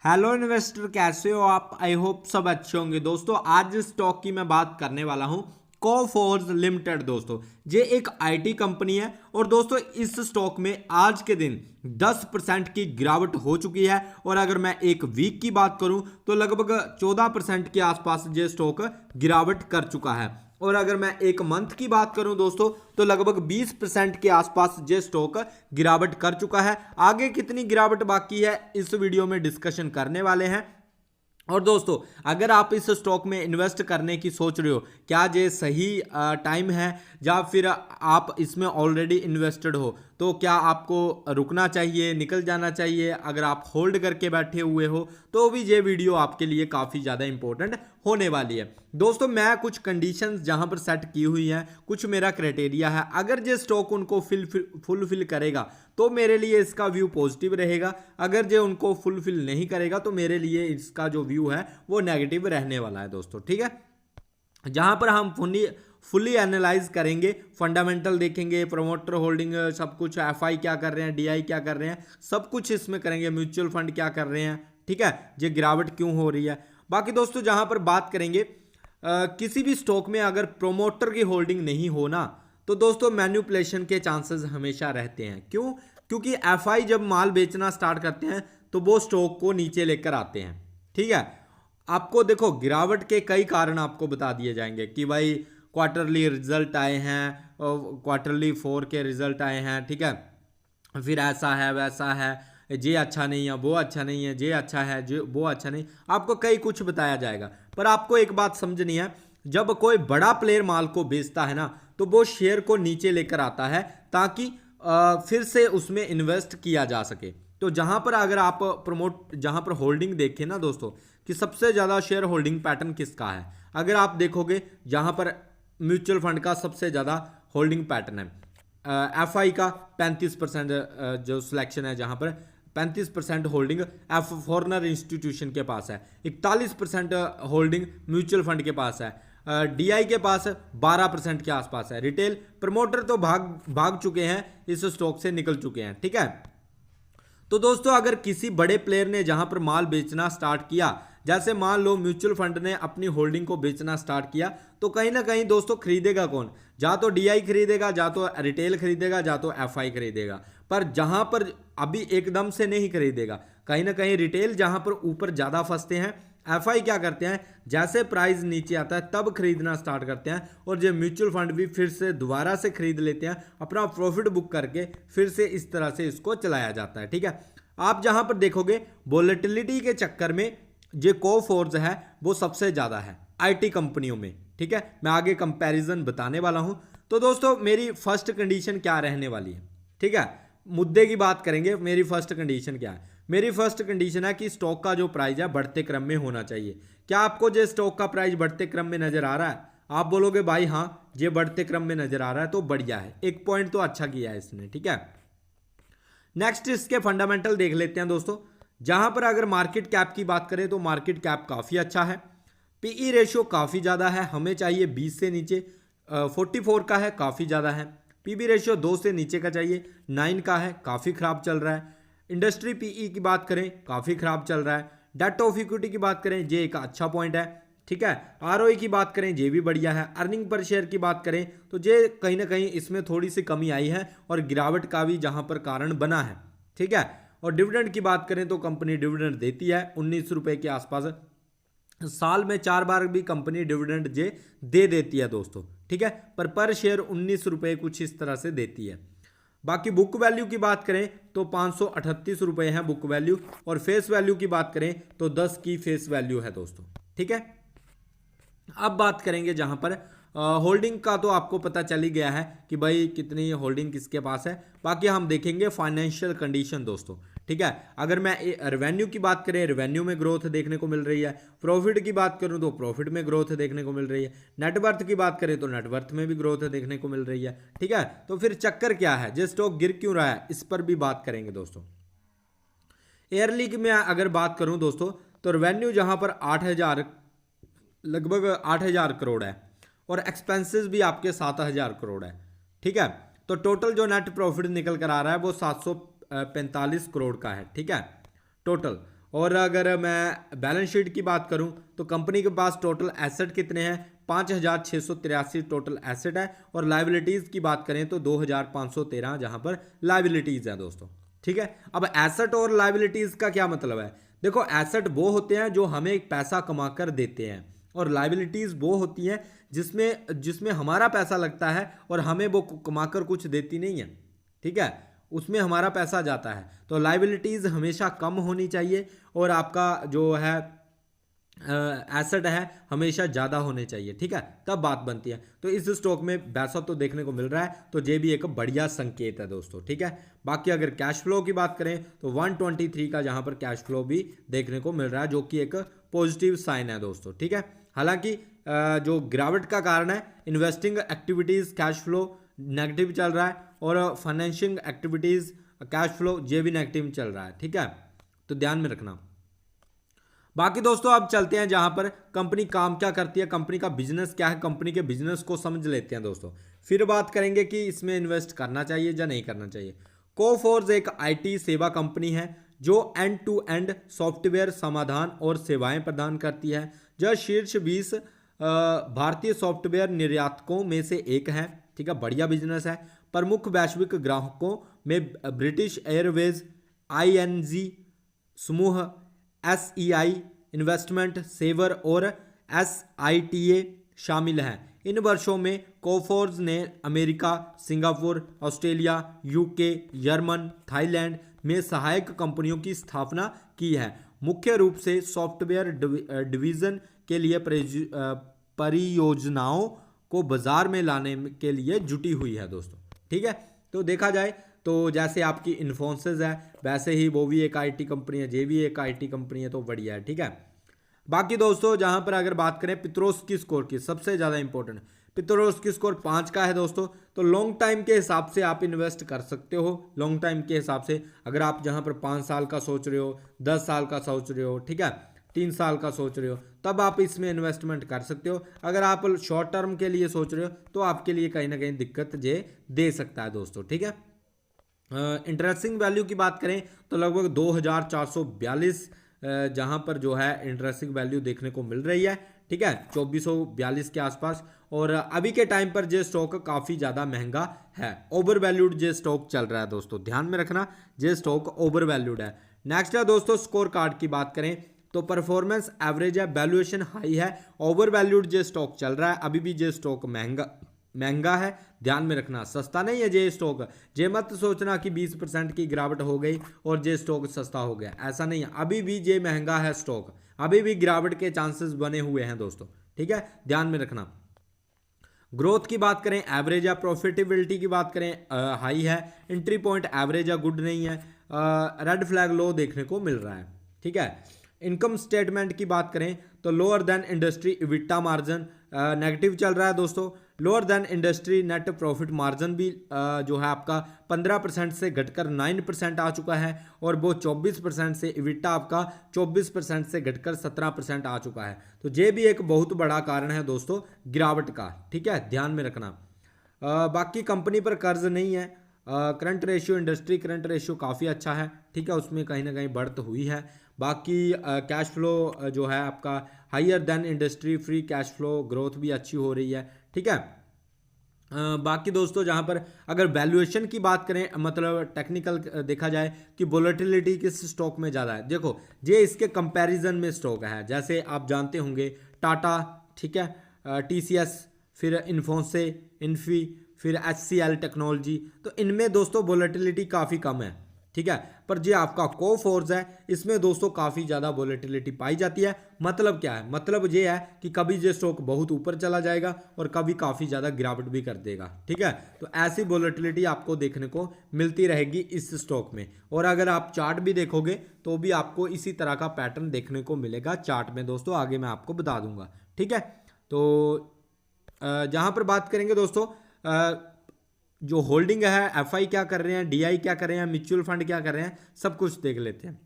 Hello investor, कैसे हो आप? आई होप सब अच्छे होंगे। दोस्तों आज स्टॉक की मैं बात करने वाला हूं, कोफोर्ज लिमिटेड। दोस्तों ये एक आईटी कंपनी है और दोस्तों इस स्टॉक में आज के दिन 10% की गिरावट हो चुकी है। और अगर मैं एक वीक की बात करूं तो लगभग 14% के आसपास ये स्टॉक गिरावट कर चुका है। और अगर मैं एक मंथ की बात करूं दोस्तों तो लगभग 20% के आसपास ये स्टॉक गिरावट कर चुका है। आगे कितनी गिरावट बाकी है इस वीडियो में डिस्कशन करने वाले हैं। और दोस्तों अगर आप इस स्टॉक में इन्वेस्ट करने की सोच रहे हो, क्या ये सही टाइम है या फिर आप इसमें ऑलरेडी इन्वेस्टेड हो, तो क्या आपको रुकना चाहिए, निकल जाना चाहिए? अगर आप होल्ड करके बैठे हुए हो तो भी ये वीडियो आपके लिए काफ़ी ज़्यादा इंपॉर्टेंट होने वाली है। दोस्तों मैं कुछ कंडीशंस जहां पर सेट की हुई हैं, कुछ मेरा क्राइटेरिया है। अगर ये स्टॉक उनको फुलफिल करेगा तो मेरे लिए इसका व्यू पॉजिटिव रहेगा। अगर ये उनको फुलफिल नहीं करेगा तो मेरे लिए इसका जो व्यू है वो नेगेटिव रहने वाला है दोस्तों, ठीक है। जहां पर हम फुली एनालाइज करेंगे, फंडामेंटल देखेंगे, प्रमोटर होल्डिंग सब कुछ, एफआई क्या कर रहे हैं, डीआई क्या कर रहे हैं, सब कुछ इसमें करेंगे, म्यूचुअल फंड क्या कर रहे हैं, ठीक है, ये गिरावट क्यों हो रही है। बाकी दोस्तों जहां पर बात करेंगे किसी भी स्टॉक में अगर प्रोमोटर की होल्डिंग नहीं हो ना तो दोस्तों मैन्युपुलेशन के चांसेस हमेशा रहते हैं। क्यों? क्योंकि एफआई जब माल बेचना स्टार्ट करते हैं तो वो स्टॉक को नीचे लेकर आते हैं, ठीक है। आपको देखो गिरावट के कई कारण आपको बता दिए जाएंगे कि भाई क्वार्टरली रिजल्ट आए हैं, क्वार्टरली 4 के रिजल्ट आए हैं, ठीक है, फिर ऐसा है वैसा है, ये अच्छा नहीं है, वो अच्छा नहीं है, ये अच्छा है, जो वो अच्छा नहीं, आपको कई कुछ बताया जाएगा। पर आपको एक बात समझनी है, जब कोई बड़ा प्लेयर माल को बेचता है ना तो वो शेयर को नीचे लेकर आता है ताकि फिर से उसमें इन्वेस्ट किया जा सके। तो जहां पर अगर आप जहां पर होल्डिंग देखें ना दोस्तों कि सबसे ज़्यादा शेयर होल्डिंग पैटर्न किसका है, अगर आप देखोगे जहां पर म्यूचुअल फंड का सबसे ज़्यादा होल्डिंग पैटर्न है, एफआई का 35% जो सिलेक्शन है, जहां पर 35% होल्डिंग एफ फॉरनर इंस्टीट्यूशन के पास है, 41% होल्डिंग म्यूचुअल फंड के पास है, डीआई के पास 12% के आसपास है। रिटेल प्रमोटर तो भाग चुके हैं, इस स्टॉक से निकल चुके हैं, ठीक है। तो दोस्तों अगर किसी बड़े प्लेयर ने जहां पर माल बेचना स्टार्ट किया, जैसे मान लो म्यूचुअल फंड ने अपनी होल्डिंग को बेचना स्टार्ट किया, तो कहीं ना कहीं दोस्तों खरीदेगा कौन? जा तो डीआई खरीदेगा, जा तो रिटेल खरीदेगा, जा तो एफआई खरीदेगा। पर जहां पर अभी एकदम से नहीं खरीदेगा, कहीं ना कहीं रिटेल जहां पर ऊपर ज्यादा फंसते हैं, एफआई क्या करते हैं, जैसे प्राइस नीचे आता है तब खरीदना स्टार्ट करते हैं, और जो म्यूचुअल फंड भी फिर से दोबारा से खरीद लेते हैं, अपना प्रॉफिट बुक करके फिर से इस तरह से इसको चलाया जाता है, ठीक है। आप जहां पर देखोगे वोलेटिलिटी के चक्कर में जो कोफोर्ज है वो सबसे ज्यादा है आईटी कंपनियों में, ठीक है। मैं आगे कंपैरिजन बताने वाला हूं। तो दोस्तों मेरी फर्स्ट कंडीशन क्या रहने वाली है, ठीक है, मुद्दे की बात करेंगे। मेरी फर्स्ट कंडीशन क्या है? मेरी फर्स्ट कंडीशन है कि स्टॉक का जो प्राइस है बढ़ते क्रम में होना चाहिए। क्या आपको जो स्टॉक का प्राइस बढ़ते क्रम में नजर आ रहा है? आप बोलोगे भाई हाँ ये बढ़ते क्रम में नजर आ रहा है, तो बढ़िया है, एक पॉइंट तो अच्छा किया है इसने, ठीक है। नेक्स्ट इसके फंडामेंटल देख लेते हैं दोस्तों। जहां पर अगर मार्केट कैप की बात करें तो मार्केट कैप काफ़ी अच्छा है, पीई रेशियो काफ़ी ज़्यादा है, हमें चाहिए 20 से नीचे, 44 का है, काफ़ी ज़्यादा है। पीबी रेशियो 2 से नीचे का चाहिए, 9 का है, काफ़ी ख़राब चल रहा है। इंडस्ट्री पीई की बात करें काफ़ी ख़राब चल रहा है। डेट ऑफ इक्विटी की बात करें ये एक अच्छा पॉइंट है, ठीक है। आरओई की बात करें ये भी बढ़िया है। अर्निंग पर शेयर की बात करें तो ये कहीं ना कहीं इसमें थोड़ी सी कमी आई है और गिरावट का भी जहां पर कारण बना है, ठीक है। और डिविडेंड की बात करें तो कंपनी डिविडेंड देती है 19 रुपए के आसपास, साल में 4 बार भी कंपनी डिविडेंड दे देती है दोस्तों, ठीक है। पर शेयर 19 रुपए कुछ इस तरह से देती है। बाकी बुक वैल्यू की बात करें तो 538 रुपए है बुक वैल्यू, और फेस वैल्यू की बात करें तो 10 की फेस वैल्यू है दोस्तों, ठीक है। अब बात करेंगे जहां पर होल्डिंग का, तो आपको पता चल ही गया है कि भाई कितनी होल्डिंग किसके पास है। बाकी हम देखेंगे फाइनेंशियल कंडीशन दोस्तों, ठीक है। अगर मैं रेवेन्यू की बात करें, रेवेन्यू में ग्रोथ देखने को मिल रही है। प्रॉफिट की बात करूं तो प्रॉफिट में ग्रोथ देखने को मिल रही है। नेटवर्थ की बात करें तो नेटवर्थ में भी ग्रोथ देखने को मिल रही है, ठीक है। तो फिर चक्कर क्या है, जो स्टॉक गिर क्यों रहा है, इस पर भी बात करेंगे दोस्तों। ईयरली की मैं अगर बात करूं दोस्तों तो रेवेन्यू जहां पर 8,000, लगभग 8,000 करोड़ है, और एक्सपेंसेस भी आपके 7,000 करोड़ है, ठीक है। तो टोटल जो नेट प्रॉफिट निकल कर आ रहा है वो 745 करोड़ का है, ठीक है, टोटल। और अगर मैं बैलेंस शीट की बात करूं तो कंपनी के पास टोटल एसेट कितने हैं, 5,683 टोटल एसेट है। और लाइबिलिटीज़ की बात करें तो 2,513 जहां पर लाइबिलिटीज़ हैं दोस्तों। ठीक है, अब एसेट और लाइबिलिटीज़ का क्या मतलब है? देखो, एसेट वो होते हैं जो हमें एक पैसा कमा कर देते हैं, और लाइबिलिटीज़ वो होती हैं जिसमें जिसमें हमारा पैसा लगता है और हमें वो कमाकर कुछ देती नहीं है। ठीक है, उसमें हमारा पैसा जाता है। तो लाइबिलिटीज़ हमेशा कम होनी चाहिए और आपका जो है एसेट है हमेशा ज़्यादा होने चाहिए। ठीक है, तब बात बनती है। तो इस स्टॉक में वैसा तो देखने को मिल रहा है, तो ये भी एक बढ़िया संकेत है दोस्तों। ठीक है, बाकी अगर कैश फ्लो की बात करें तो 123 का जहां पर कैश फ्लो भी देखने को मिल रहा है, जो कि एक पॉजिटिव साइन है दोस्तों। ठीक है, हालांकि जो गिरावट का कारण है, investing activities cash flow negative चल रहा है और फाइनेंशिंग एक्टिविटीज़ कैश फ्लो ये भी नेगेटिव चल रहा है। ठीक है, तो ध्यान में रखना। बाकी दोस्तों अब चलते हैं जहां पर कंपनी काम क्या करती है, कंपनी का बिजनेस क्या है, कंपनी के बिजनेस को समझ लेते हैं दोस्तों। फिर बात करेंगे कि इसमें इन्वेस्ट करना चाहिए या नहीं करना चाहिए। कोफोर्ज एक आईटी सेवा कंपनी है जो एंड टू एंड सॉफ्टवेयर समाधान और सेवाएं प्रदान करती है। जो शीर्ष 20 भारतीय सॉफ्टवेयर निर्यातकों में से एक है। ठीक है, बढ़िया बिजनेस है। प्रमुख वैश्विक ग्राहकों में ब्रिटिश एयरवेज, आईएनजी समूह, SEI इन्वेस्टमेंट, सेवर और SITA शामिल हैं। इन वर्षों में कोफोर्ज ने America, Singapore, Australia, UK, German, Thailand में सहायक कंपनियों की स्थापना की है, मुख्य रूप से सॉफ्टवेयर डिवीजन के लिए परियोजनाओं को बाजार में लाने के लिए जुटी हुई है दोस्तों। ठीक है, तो देखा जाए तो जैसे आपकी इन्फोसिस है वैसे ही वो भी एक आईटी कंपनी है, ये भी एक आईटी कंपनी है, तो बढ़िया है। ठीक है, बाकी दोस्तों जहां पर अगर बात करें पित्रोस्की स्कोर की, सबसे ज़्यादा इंपॉर्टेंट पित्रोस्की स्कोर 5 का है दोस्तों। तो लॉन्ग टाइम के हिसाब से आप इन्वेस्ट कर सकते हो। लॉन्ग टाइम के हिसाब से अगर आप जहां पर 5 साल का सोच रहे हो, 10 साल का सोच रहे हो, ठीक है, 3 साल का सोच रहे हो, तब आप इसमें इन्वेस्टमेंट कर सकते हो। अगर आप शॉर्ट टर्म के लिए सोच रहे हो तो आपके लिए कहीं ना कहीं दिक्कत ये दे सकता है दोस्तों। ठीक है, इंटरेस्टिंग वैल्यू की बात करें तो लगभग 2,442 जहां पर जो है इंटरेस्टिंग वैल्यू देखने को मिल रही है। ठीक है, 2,442 के आसपास। और अभी के टाइम पर जे स्टॉक काफ़ी ज़्यादा महंगा है, ओवर वैल्यूड जे स्टॉक चल रहा है दोस्तों, ध्यान में रखना, जे स्टॉक ओवर वैल्यूड है। नेक्स्ट है दोस्तों स्कोर कार्ड की बात करें तो परफॉर्मेंस एवरेज है, वैल्यूएशन हाई है, ओवर वैल्यूड जे स्टॉक चल रहा है। अभी भी जे स्टॉक महंगा है, ध्यान में रखना, सस्ता नहीं है जे स्टॉक। जे मत सोचना कि 20% की गिरावट हो गई और जे स्टॉक सस्ता हो गया, ऐसा नहीं है। अभी भी जे महंगा है स्टॉक, अभी भी गिरावट के चांसेस बने हुए हैं दोस्तों। ठीक है, ध्यान में रखना। ग्रोथ की बात करें एवरेज है, प्रॉफिटेबिलिटी की बात करें हाई है, एंट्री पॉइंट एवरेज है, गुड नहीं है, रेड फ्लैग लो देखने को मिल रहा है। ठीक है, इनकम स्टेटमेंट की बात करें तो lower than industry EBITDA margin negative चल रहा है दोस्तों। Lower than industry net profit margin भी जो है आपका 15% से घटकर 9% आ चुका है, और वो 24% से इबिटा आपका 24% से घटकर 17% आ चुका है। तो ये भी एक बहुत बड़ा कारण है दोस्तों गिरावट का। ठीक है, ध्यान में रखना। बाकी कंपनी पर कर्ज नहीं है। Current ratio, industry current ratio काफ़ी अच्छा है। ठीक है, उसमें कहीं ना कहीं बढ़त हुई है। बाकी कैश फ्लो जो है आपका higher than industry, free cash flow growth भी अच्छी हो रही है। ठीक है, बाकी दोस्तों जहां पर अगर वैल्यूएशन की बात करें, मतलब टेक्निकल देखा जाए कि वोलेटिलिटी किस स्टॉक में ज़्यादा है, देखो ये इसके कंपैरिजन में स्टॉक है। जैसे आप जानते होंगे टाटा, ठीक है, TCS, फिर इन्फोसे, इन्फी, फिर HCL टेक्नोलॉजी, तो इनमें दोस्तों वोलेटिलिटी काफ़ी कम है। ठीक है, पर जो आपका कोफोर्ज है इसमें दोस्तों काफ़ी ज़्यादा वोलेटिलिटी पाई जाती है। मतलब क्या है, मतलब ये है कि कभी ये स्टॉक बहुत ऊपर चला जाएगा और कभी काफ़ी ज़्यादा गिरावट भी कर देगा। ठीक है, तो ऐसी वोलेटिलिटी आपको देखने को मिलती रहेगी इस स्टॉक में। और अगर आप चार्ट भी देखोगे तो भी आपको इसी तरह का पैटर्न देखने को मिलेगा चार्ट में दोस्तों, आगे मैं आपको बता दूंगा। ठीक है, तो जहाँ पर बात करेंगे दोस्तों जो होल्डिंग है, FI क्या कर रहे हैं, DI क्या कर रहे हैं, म्यूचुअल फंड क्या कर रहे हैं, सब कुछ देख लेते हैं।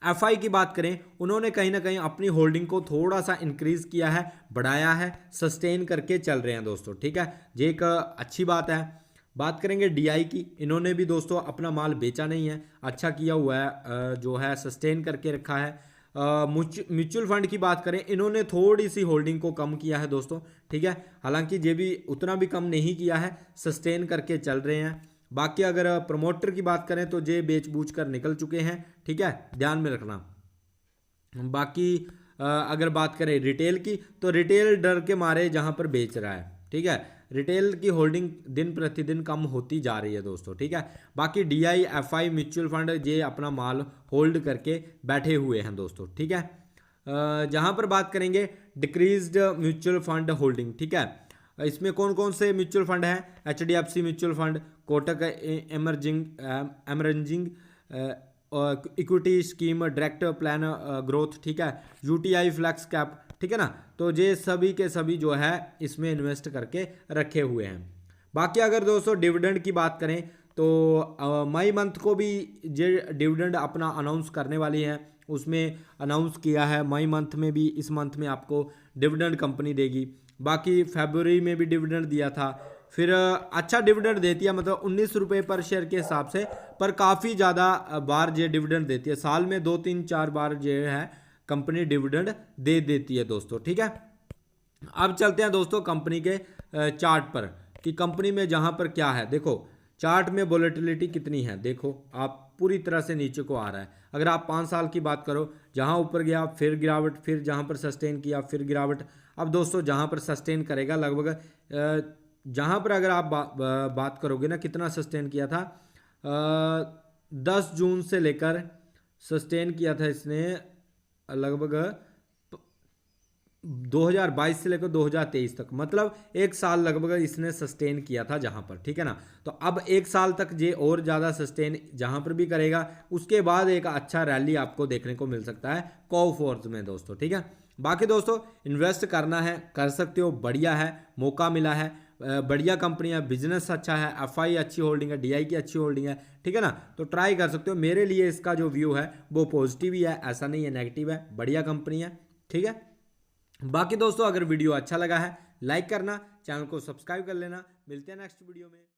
FI की बात करें, उन्होंने कहीं ना कहीं अपनी होल्डिंग को थोड़ा सा इंक्रीज किया है, बढ़ाया है, सस्टेन करके चल रहे हैं दोस्तों। ठीक है, ये एक अच्छी बात है। बात करेंगे डीआई की, इन्होंने भी दोस्तों अपना माल बेचा नहीं है, अच्छा किया हुआ है, जो है सस्टेन करके रखा है। म्यूचुअल फंड की बात करें, इन्होंने थोड़ी सी होल्डिंग को कम किया है दोस्तों, ठीक है, हालांकि ये भी उतना भी कम नहीं किया है, सस्टेन करके चल रहे हैं। बाकी अगर प्रमोटर की बात करें तो ये बेच बूझ कर निकल चुके हैं, ठीक है, ध्यान में रखना। बाकी अगर बात करें रिटेल की, तो रिटेल डर के मारे जहां पर बेच रहा है, ठीक है, रिटेल की होल्डिंग दिन प्रतिदिन कम होती जा रही है दोस्तों, ठीक है। बाकी डीआई, एफआई, म्यूचुअल फंड ये अपना माल होल्ड करके बैठे हुए हैं दोस्तों, ठीक है। जहां पर बात करेंगे डिक्रीज्ड म्यूचुअल फंड होल्डिंग, ठीक है, इसमें कौन कौन से म्यूचुअल फंड हैं? HDFC mutual fund, Kotak emerging equity scheme, direct plan growth, ठीक है, यूटीआई फ्लैक्स कैप, ठीक है ना। तो ये सभी के सभी जो है इसमें इन्वेस्ट करके रखे हुए हैं। बाकी अगर दोस्तों डिविडेंड की बात करें तो मई मंथ को भी ये डिविडेंड अपना अनाउंस करने वाली है, उसमें अनाउंस किया है मई मंथ में भी, इस मंथ में आपको डिविडेंड कंपनी देगी। बाकी फरवरी में भी डिविडेंड दिया था, फिर अच्छा डिविडेंड देती है, मतलब 19 रुपये पर शेयर के हिसाब से, पर काफ़ी ज़्यादा बार ये डिविडेंड देती है, साल में 2-3-4 बार जो है कंपनी डिविडेंड दे देती है दोस्तों, ठीक है। अब चलते हैं दोस्तों कंपनी के चार्ट पर, कि कंपनी में जहां पर क्या है। देखो चार्ट में वोलेटिलिटी कितनी है, देखो आप पूरी तरह से नीचे को आ रहा है। अगर आप 5 साल की बात करो, जहां ऊपर गया फिर गिरावट, फिर जहां पर सस्टेन किया फिर गिरावट। अब दोस्तों जहां पर सस्टेन करेगा लगभग जहां पर अगर आप बात करोगे ना, कितना सस्टेन किया था, 10 जून से लेकर सस्टेन किया था इसने लगभग 2022 से लेकर 2023 तक, मतलब 1 साल लगभग इसने सस्टेन किया था जहां पर, ठीक है ना। तो अब 1 साल तक ये और ज़्यादा सस्टेन जहां पर भी करेगा, उसके बाद एक अच्छा रैली आपको देखने को मिल सकता है कोफोर्ज में दोस्तों, ठीक है। बाकी दोस्तों इन्वेस्ट करना है कर सकते हो, बढ़िया है, मौका मिला है, बढ़िया कंपनी है, बिजनेस अच्छा है, एफआई अच्छी होल्डिंग है, डीआई की अच्छी होल्डिंग है, ठीक है ना। तो ट्राई कर सकते हो। मेरे लिए इसका जो व्यू है वो पॉजिटिव ही है, ऐसा नहीं है नेगेटिव है, बढ़िया कंपनी है, ठीक है। बाकी दोस्तों अगर वीडियो अच्छा लगा है लाइक करना, चैनल को सब्सक्राइब कर लेना। मिलते हैं नेक्स्ट वीडियो में।